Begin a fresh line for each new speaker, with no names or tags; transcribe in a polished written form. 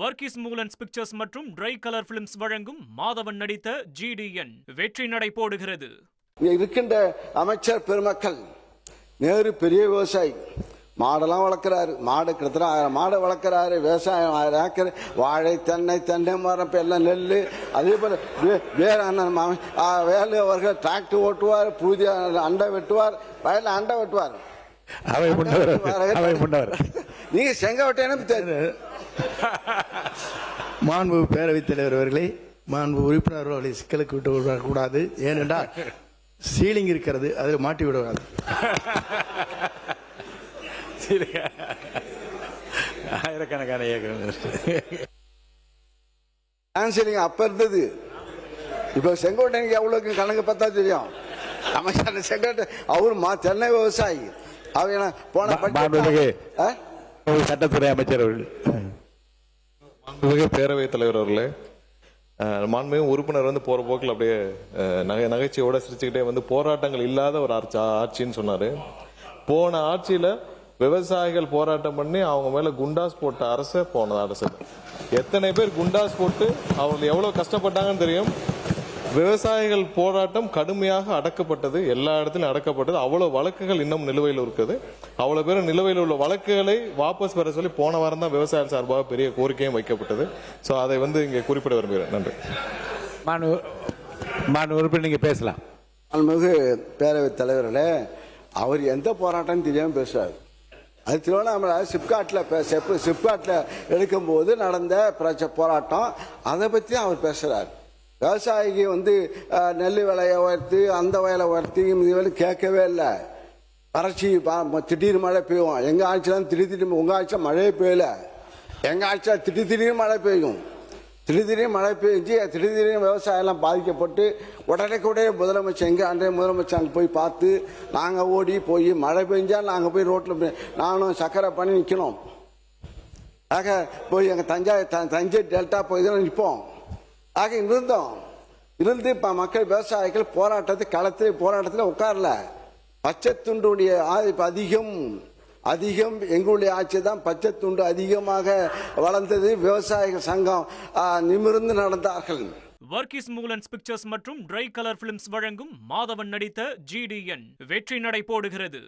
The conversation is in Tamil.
வர்கீஸ் மூலன்ஸ் பிக்சர்ஸ் மற்றும் ட்ரை கலர் பிலிம்ஸ் வழங்கும் மாதவன் நடித்த GDN வெற்றி நடை போடுகிறது.
இருக்கின்ற அமைச்சர் பெருமக்கள், நேரு பெரிய விவசாயி, மாடெல்லாம் வளர்க்குறாரு, மாடு கிட்டத்தட்ட 1000 மாடு வளர்க்குறாரு, விவசாயம் 1000 ஏக்கர், வாழை, தென்னை மரம், எல்லாம் நெல். அதே போல் வேலு அவர்கள் டிராக்டர் ஓட்டுவார், புதிய அண்டை வெட்டுவார், வயலில் அண்டை வெட்டுவார். நீங்க செங்கோட்டையனும்
மாண்பு பேரவைத் தலைவர் அவர்களே, மாண்பு உறுப்பினர் அவர்களை சிக்கலுக்கு விட்டு விடக்கூடாது. ஏனென்றால் சீலிங் இருக்கிறது, அதில் மாட்டி விடுவாங்க.
ஆயிரக்கணக்கான
அப்ப இருந்தது. இப்ப செங்கோட்டையனுக்கு எவ்வளவு கணக்கு பார்த்தா தெரியும். அமைச்சர் செங்கோட்டை அவரு தென்னை விவசாயி. அவங்க போன
சட்டத்துறை அமைச்சர்
அவர்கள், பேரவைத் தலைவர் அவர்களே, மாண்புமிகு உறுப்பினர் போற போக்கில் அப்படியே நகைச்சுவையோட சிரிச்சுக்கிட்டே போராட்டங்கள் இல்லாத ஒரு ஆட்சின்னு சொன்னாரு. போன ஆட்சியில விவசாயிகள் போராட்டம் பண்ணி அவங்க மேல குண்டாஸ் போட்ட அரசு போன அரசு. எத்தனை பேர் குண்டாஸ் போட்டு அவங்க எவ்வளவு கஷ்டப்பட்டாங்கன்னு தெரியும். விவசாயிகள் போராட்டம் கடுமையாக அடக்கப்பட்டது, எல்லா இடத்திலும் அடக்கப்பட்டது. அவ்வளவு வழக்குகள் இன்னும் நிலுவையில் இருக்குது. அவ்வளவு பேரும் நிலுவையில் உள்ள வழக்குகளை வாபஸ் பெற சொல்லி போன வாரம் தான் விவசாயிகள் சார்பாக பெரிய கோரிக்கையும் வைக்கப்பட்டது. ஸோ அதை இங்கே குறிப்பிட விரும்புகிறேன். நன்றி.
உறுப்பினர் நீங்க பேசலாம்.
மாண்புமிகு பேரவைத் தலைவர்களே, அவர் எந்த போராட்டம் தெரியாம பேசுறாரு. அது திருவண்ணாமலை சிப்காட்டில் எடுக்கும்போது நடந்த போராட்டம், அதை பற்றி அவர் பேசுறாரு. விவசாயிக்கு நெல் விலையை உயர்த்தி, அந்த வயலை உயர்த்தி, இது கேட்கவே இல்லை. வறட்சி, திடீர்னு மழை பெய்யும். எங்க ஆட்சியில் திடீர்னு, உங்க ஆட்சியில் மழையே பெய்யல. எங்க ஆட்சியில் திடீர்னு மழை பெய்யும். திடீர்னு மழை பெய்ஞ்சு திடீர்னு விவசாயம் எல்லாம் பாதிக்கப்பட்டு உடனே முதலமைச்சர், எங்க அன்றைய முதலமைச்சர் அங்கே போய் பார்த்து, நாங்கள் ஓடி போய் மழை பெஞ்சா நாங்கள் போய் ரோட்டில் நானும் சக்கரை பண்ணி நிற்கணும். ஆக போய் எங்கள் தஞ்சை டெல்டா போய் தான் நிற்போம். ஆக இருந்து இப்போ மக்கள் விவசாயிகள் களத்தில் போராட்டத்தில் உட்காரல. பச்சை துண்டுடைய அதிகம் எங்களுடைய ஆட்சி தான். பச்சை துண்டு அதிகமாக வளர்ந்தது. விவசாயிகள் சங்கம் நிமிர்ந்து நடந்தார்கள்.
வர்கீஸ் மூலன்ஸ் பிக்சர்ஸ் மற்றும் ட்ரை கலர் பிலிம்ஸ் வழங்கும் மாதவன் நடித்த GDN வெற்றி நடை போடுகிறது.